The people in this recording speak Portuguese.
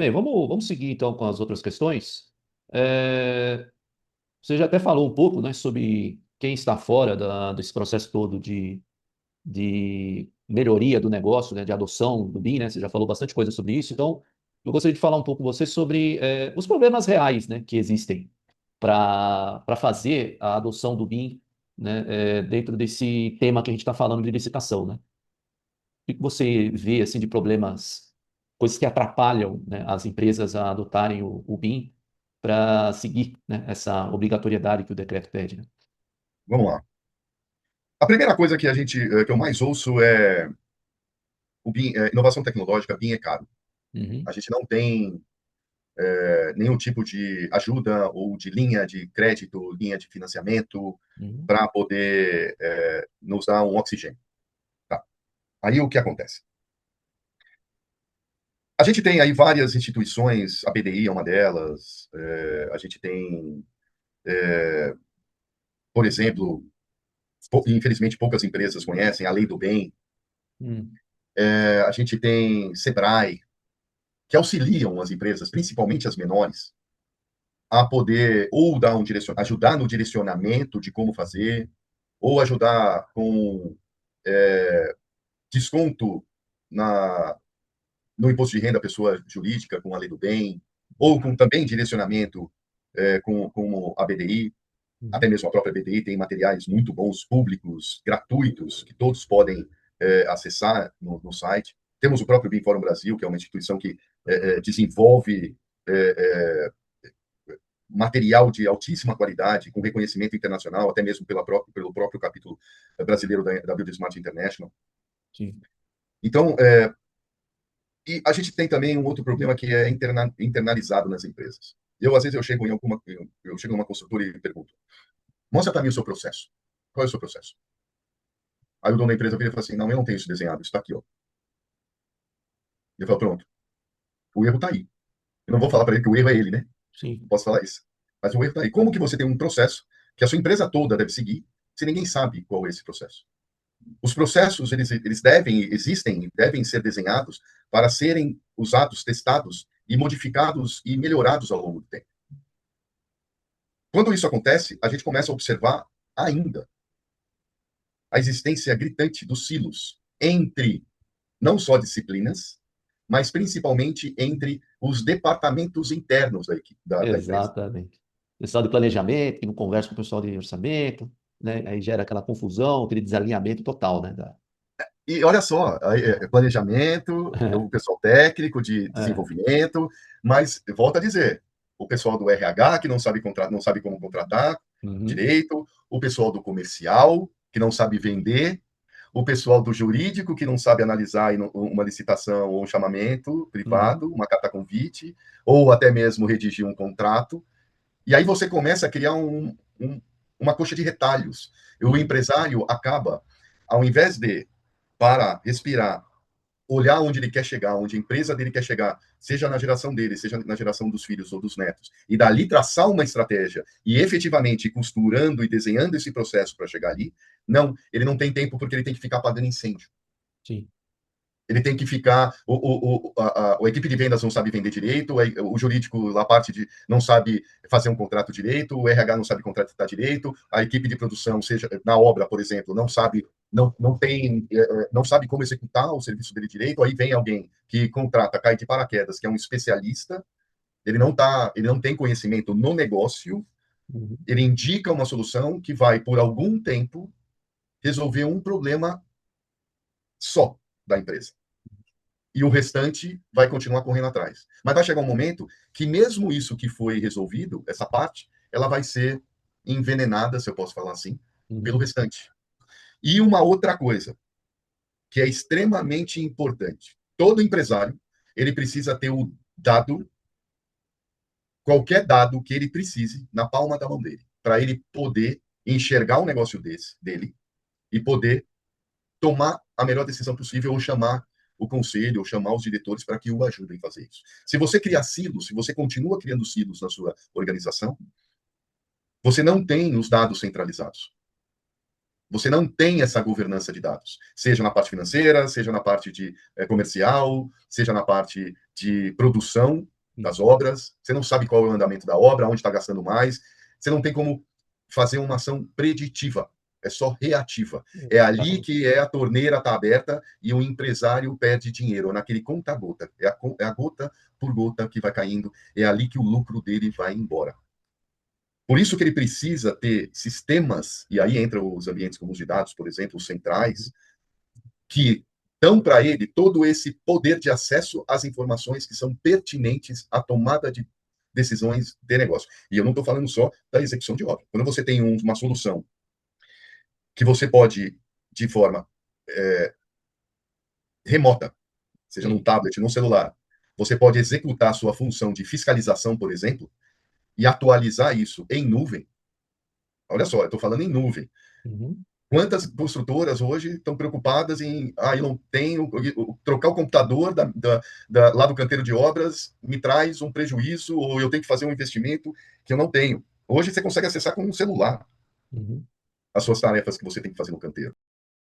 Bem, vamos seguir então com as outras questões. É, Você já até falou um pouco, né, sobre quem está fora desse processo todo de melhoria do negócio, né, de adoção do BIM, né? Você já falou bastante coisa sobre isso. Então, eu gostaria de falar um pouco com você sobre os problemas reais, né, que existem para fazer a adoção do BIM, né, dentro desse tema que a gente está falando de licitação, né? O que você vê assim de problemas, coisas que atrapalham, né, as empresas a adotarem o BIM para seguir, né, essa obrigatoriedade que o decreto pede, né? Vamos lá. A primeira coisa que eu mais ouço é o BIM, inovação tecnológica, BIM é caro. Uhum, A gente não tem nenhum tipo de ajuda ou de linha de crédito, linha de financiamento uhum, para poder nos dar um oxigênio. Tá. Aí o que acontece? A gente tem aí várias instituições, a BDI é uma delas, a gente tem, por exemplo, infelizmente poucas empresas conhecem a Lei do Bem, uhum, a gente tem Sebrae, que auxiliam as empresas, principalmente as menores, a poder ou dar ajudar no direcionamento de como fazer, ou ajudar com desconto na, no imposto de renda à pessoa jurídica, com a lei do bem, ou com também direcionamento com a BDI, até uhum, mesmo a própria BDI tem materiais muito bons, públicos, gratuitos, que todos podem acessar no site. Temos o próprio BIM Fórum Brasil, que é uma instituição que desenvolve é, material de altíssima qualidade, com reconhecimento internacional, até mesmo pelo próprio capítulo brasileiro da Build Smart International. sim, Então, e a gente tem também um outro problema que é internalizado nas empresas. Às vezes, eu chego numa consultoria e pergunto, mostra para mim o seu processo. Qual é o seu processo? Aí o dono da empresa vira e fala assim, não, eu não tenho isso desenhado, isso está aqui, ó. Eu falo, pronto, o erro está aí. Eu não vou falar para ele que o erro é ele, né? Não sim, posso falar isso. Mas o erro está aí. Como que você tem um processo que a sua empresa toda deve seguir, se ninguém sabe qual é esse processo? Os processos, eles devem ser desenhados para serem usados, testados e modificados e melhorados ao longo do tempo. Quando isso acontece, a gente começa a observar ainda a existência gritante dos silos entre não só disciplinas, mas principalmente entre os departamentos internos da empresa. exatamente. Pessoal de planejamento, que não conversa com o pessoal de orçamento, né? Aí gera aquela confusão, aquele desalinhamento total, né? E olha só, planejamento, o pessoal técnico de É, desenvolvimento, mas volta a dizer, o pessoal do RH que não sabe como contratar uhum, direito, o pessoal do comercial que não sabe vender, o pessoal do jurídico que não sabe analisar uma licitação ou um chamamento uhum, privado, uma carta convite, ou até mesmo redigir um contrato. E aí você começa a criar uma coxa de retalhos. O uhum, empresário acaba, ao invés de para respirar, olhar onde ele quer chegar, onde a empresa dele quer chegar, seja na geração dele, seja na geração dos filhos ou dos netos, e dali traçar uma estratégia e efetivamente ir costurando e desenhando esse processo para chegar ali, não, ele não tem tempo porque ele tem que ficar apagando incêndio. sim, Ele tem que ficar. A equipe de vendas não sabe vender direito, o jurídico, a parte de. Não sabe fazer um contrato direito, o RH não sabe contratar direito, a equipe de produção, seja na obra, por exemplo, não sabe. Não tem, não sabe como executar o serviço dele direito. Aí vem alguém que contrata, cai de paraquedas, que é um especialista, ele não tem conhecimento no negócio, uhum, ele indica uma solução que vai, por algum tempo, resolver um problema só da empresa e o restante vai continuar correndo atrás. Mas vai chegar um momento que mesmo isso que foi resolvido, essa parte, ela vai ser envenenada, se eu posso falar assim, pelo uhum, restante. E uma outra coisa que é extremamente importante. Todo empresário, ele precisa ter o dado, qualquer dado que ele precise na palma da mão dele, para ele poder enxergar um negócio dele e poder tomar a melhor decisão possível ou chamar o conselho ou chamar os diretores para que o ajudem a fazer isso. Se você criar silos, se você continua criando silos na sua organização, você não tem os dados centralizados. Você não tem essa governança de dados, seja na parte financeira, seja na parte de comercial, seja na parte de produção das obras. Você não sabe qual é o andamento da obra, onde está gastando mais. Você não tem como fazer uma ação preditiva. É só reativa. É ali que a torneira está aberta e o empresário perde dinheiro, naquele conta-gota. É a gota por gota que vai caindo. É ali que o lucro dele vai embora. Por isso que ele precisa ter sistemas, e aí entram os ambientes como os de dados, por exemplo, os centrais, que dão para ele todo esse poder de acesso às informações que são pertinentes à tomada de decisões de negócio. E eu não estou falando só da execução de obra. Quando você tem uma solução que você pode, de forma remota, seja num tablet, num celular, você pode executar a sua função de fiscalização, por exemplo, e atualizar isso em nuvem. Olha só, eu estou falando em nuvem. Uhum. Quantas construtoras hoje estão preocupadas em, eu não tenho, trocar o computador lá do canteiro de obras me traz um prejuízo, ou eu tenho que fazer um investimento que eu não tenho. Hoje você consegue acessar com um celular Uhum. as suas tarefas que você tem que fazer no canteiro.